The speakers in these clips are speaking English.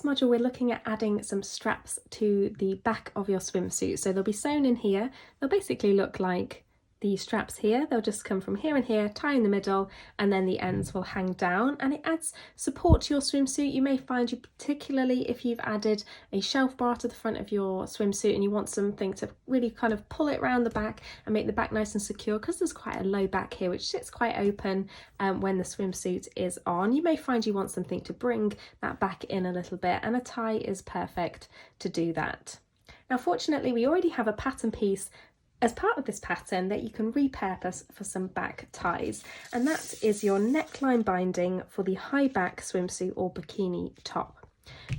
this module we're looking at adding some straps to the back of your swimsuit. So they'll be sewn in here. They'll basically look like the straps here. They'll just come from here and here, tie in the middle, and then the ends will hang down, and it adds support to your swimsuit. You may find, particularly if you've added a shelf bar to the front of your swimsuit and you want something to really kind of pull it around the back and make the back nice and secure, because there's quite a low back here which sits quite open when the swimsuit is on. You may find you want something to bring that back in a little bit, and a tie is perfect to do that. Now fortunately we already have a pattern piece as part of this pattern that you can repurpose for some back ties, and that is your neckline binding for the high back swimsuit or bikini top.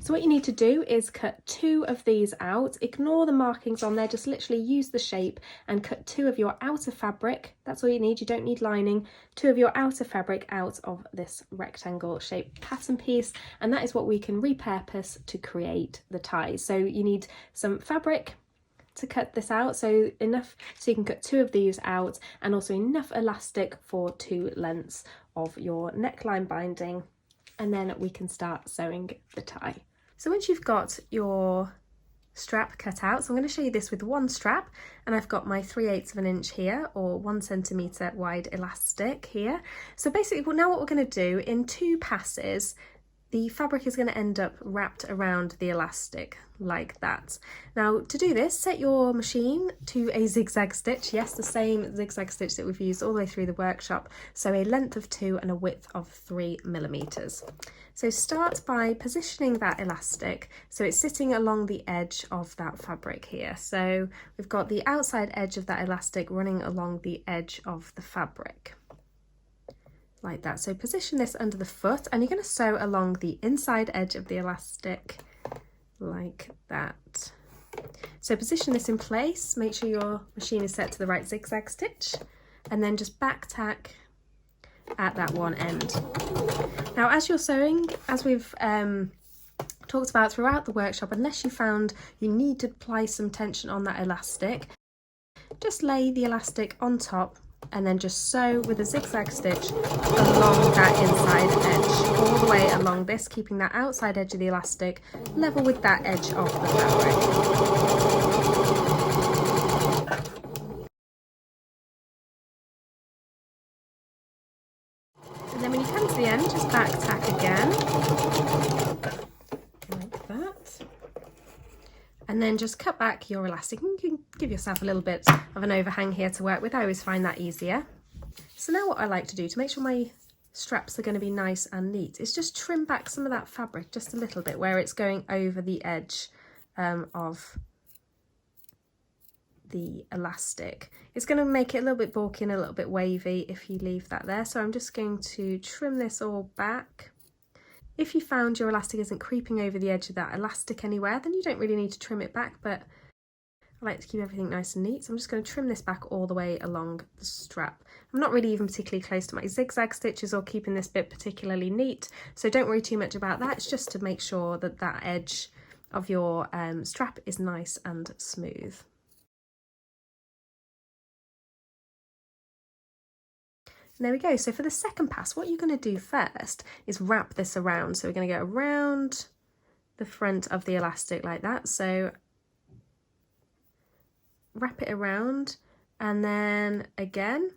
So what you need to do is cut 2 of these out. Ignore the markings on there, just literally use the shape and cut 2 of your outer fabric. That's all you need, you don't need lining. 2 of your outer fabric out of this rectangle shaped pattern piece, and that is what we can repurpose to create the ties. So you need some fabric to cut this out, so enough so you can cut 2 of these out, and also enough elastic for 2 lengths of your neckline binding, and then we can start sewing the tie. So once you've got your strap cut out, so I'm going to show you this with one strap, and I've got my 3/8 of an inch here, or 1 centimetre wide elastic here. So basically now what we're going to do, in 2 passes the fabric is going to end up wrapped around the elastic like that. Now to do this, set your machine to a zigzag stitch. Yes, the same zigzag stitch that we've used all the way through the workshop. So a length of 2 and a width of 3 millimeters. So start by positioning that elastic so it's sitting along the edge of that fabric here. So we've got the outside edge of that elastic running along the edge of the fabric, like that. So position this under the foot, and you're going to sew along the inside edge of the elastic like that. So position this in place, make sure your machine is set to the right zigzag stitch, and then just back tack at that one end. Now as you're sewing, as we've talked about throughout the workshop, unless you found you need to apply some tension on that elastic, just lay the elastic on top and then just sew with a zigzag stitch along that inside edge, all the way along this, keeping that outside edge of the elastic level with that edge of the fabric. And then when you come to the end, just back tack again, like that. And then just cut back your elastic, and you can give yourself a little bit of an overhang here to work with. I always find that easier. So now what I like to do to make sure my straps are going to be nice and neat is just trim back some of that fabric just a little bit where it's going over the edge of the elastic. It's going to make it a little bit bulky and a little bit wavy if you leave that there. So I'm just going to trim this all back. If you found your elastic isn't creeping over the edge of that elastic anywhere, then you don't really need to trim it back, but I like to keep everything nice and neat. So I'm just going to trim this back all the way along the strap. I'm not really even particularly close to my zigzag stitches or keeping this bit particularly neat, so don't worry too much about that. It's just to make sure that that edge of your strap is nice and smooth. And there we go. So for the second pass, what you're going to do first is wrap this around. So we're going to go around the front of the elastic like that. So wrap it around, and then again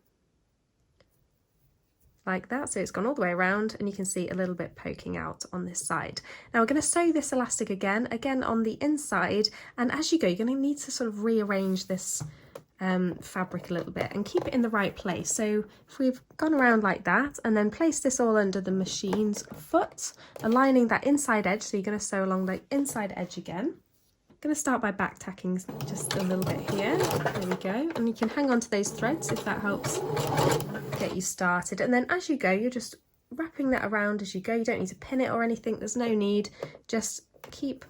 like that. So it's gone all the way around, and you can see a little bit poking out on this side. Now we're going to sew this elastic again on the inside, and as you go you're going to need to sort of rearrange this fabric a little bit and keep it in the right place. So if we've gone around like that and then place this all under the machine's foot, aligning that inside edge, so you're going to sew along the inside edge again. I'm going to start by back tacking just a little bit here. There we go, and you can hang on to those threads if that helps get you started. And then as you go, you're just wrapping that around as you go. You don't need to pin it or anything, there's no need. Just keep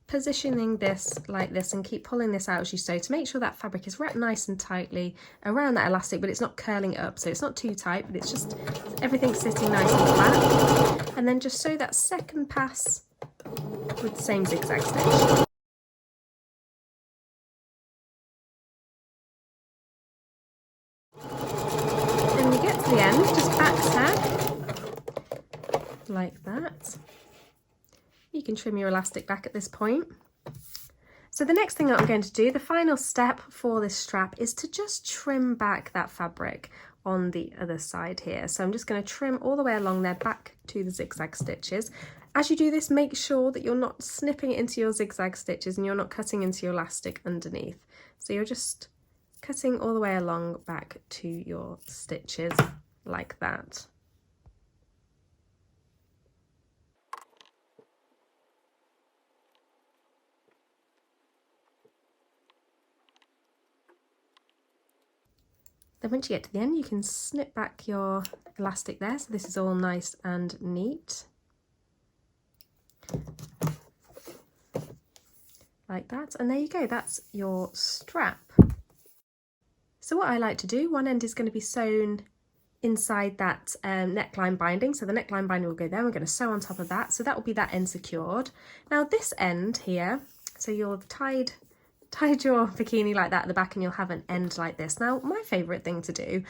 positioning this like this and keep pulling this out as you sew to make sure that fabric is wrapped nice and tightly around that elastic, but it's not curling up, so it's not too tight, but it's just everything sitting nice and flat. And then just sew that second pass with the same zigzag stitch. When we get to the end, just back tag like that. You can trim your elastic back at this point. So the next thing that I'm going to do, the final step for this strap, is to just trim back that fabric on the other side here. So I'm just going to trim all the way along there back to the zigzag stitches. As you do this, make sure that you're not snipping it into your zigzag stitches and you're not cutting into your elastic underneath. So you're just cutting all the way along back to your stitches like that. Then once you get to the end, you can snip back your elastic there, so this is all nice and neat. Like that, and there you go, that's your strap. So what I like to do, one end is going to be sewn inside that neckline binding, so the neckline binding will go there, we're going to sew on top of that, so that will be that end secured. Now this end here, so you'll have tied your bikini like that at the back and you'll have an end like this. Now my favourite thing to do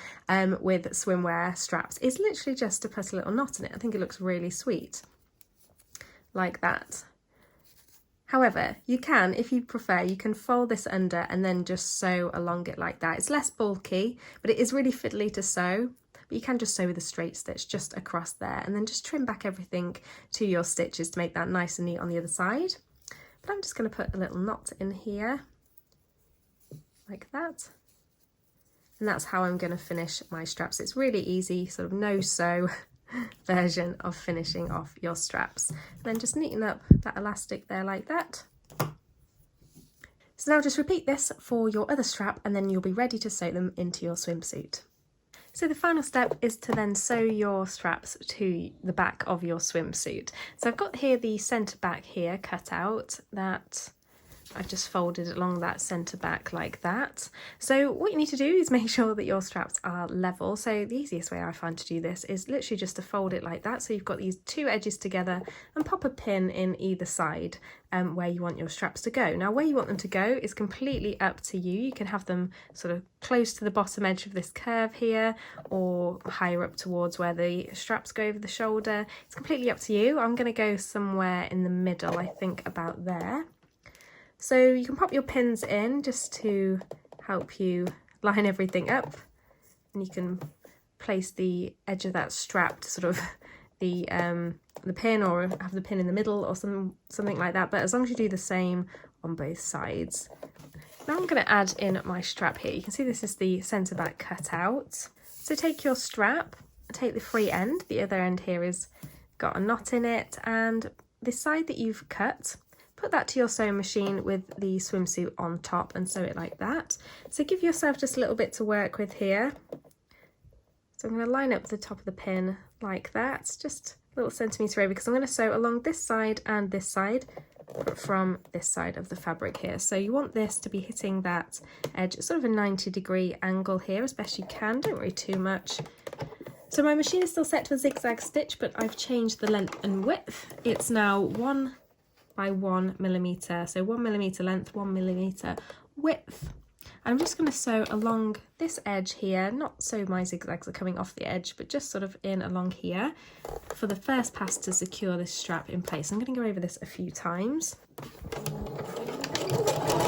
with swimwear straps is literally just to put a little knot in it. I think it looks really sweet, like that. However, you can, if you prefer, you can fold this under and then just sew along it like that. It's less bulky, but it is really fiddly to sew. But you can just sew with a straight stitch just across there and then just trim back everything to your stitches to make that nice and neat on the other side. But I'm just going to put a little knot in here, like that. And that's how I'm going to finish my straps. It's really easy, sort of no-sew version of finishing off your straps. And then just neaten up that elastic there like that. So now just repeat this for your other strap and then you'll be ready to sew them into your swimsuit. So the final step is to then sew your straps to the back of your swimsuit. So I've got here the centre back here cut out that I've just folded along that centre back like that. So what you need to do is make sure that your straps are level. So the easiest way I find to do this is literally just to fold it like that. So you've got these two edges together and pop a pin in either side where you want your straps to go. Now where you want them to go is completely up to you. You can have them sort of close to the bottom edge of this curve here or higher up towards where the straps go over the shoulder. It's completely up to you. I'm going to go somewhere in the middle, I think about there. So you can pop your pins in just to help you line everything up, and you can place the edge of that strap to sort of the pin, or have the pin in the middle or something like that, but as long as you do the same on both sides. Now I'm going to add in my strap here. You can see this is the centre back cut out. So take your strap, take the free end, the other end here is got a knot in it, and the side that you've cut, put that to your sewing machine with the swimsuit on top and sew it like that. So give yourself just a little bit to work with here. So I'm going to line up the top of the pin like that, just a little centimetre over, because I'm going to sew along this side and this side, but from this side of the fabric here. So you want this to be hitting that edge at sort of a 90-degree angle here as best you can, don't worry too much. So my machine is still set to a zigzag stitch, but I've changed the length and width. It's now 1 by 1 millimetre, so 1 millimetre length, 1 millimetre width. I'm just going to sew along this edge here, not so my zigzags are coming off the edge, but just sort of in along here for the first pass to secure this strap in place. I'm going to go over this a few times.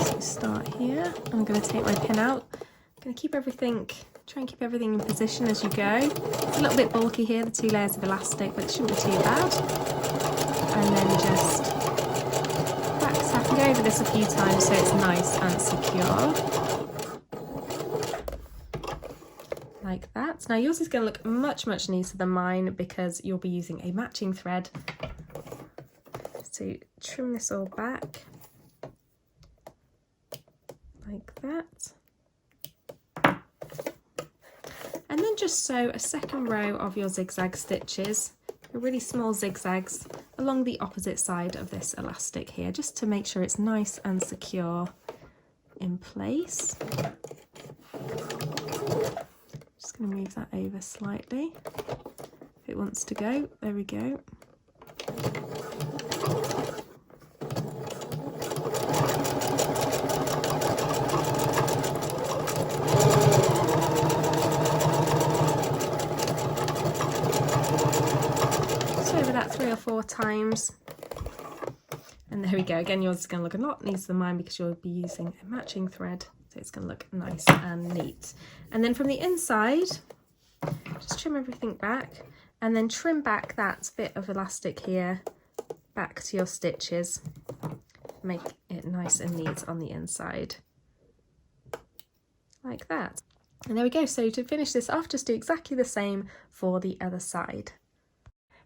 So start here, I'm going to take my pin out. I'm going to keep everything, try and keep everything in position as you go. It's a little bit bulky here, the 2 layers of elastic, but it shouldn't be too bad. And then just back tap and go over this a few times so it's nice and secure. Like that. Now yours is going to look much neater than mine because you'll be using a matching thread. So trim this all back like that, and then just sew a second row of your zigzag stitches, really small zigzags along the opposite side of this elastic here, just to make sure it's nice and secure in place. Just going to move that over slightly if it wants to go. There we go. Just over that 3 or 4 times. There we go. Again, yours is going to look a lot neater than mine because you'll be using a matching thread. So it's going to look nice and neat. And then from the inside, just trim everything back and then trim back that bit of elastic here back to your stitches. Make it nice and neat on the inside. Like that. And there we go. So to finish this off, just do exactly the same for the other side.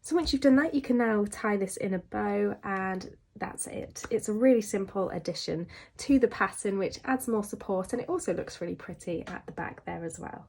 So once you've done that, you can now tie this in a bow, and that's it. It's a really simple addition to the pattern, which adds more support, and it also looks really pretty at the back there as well.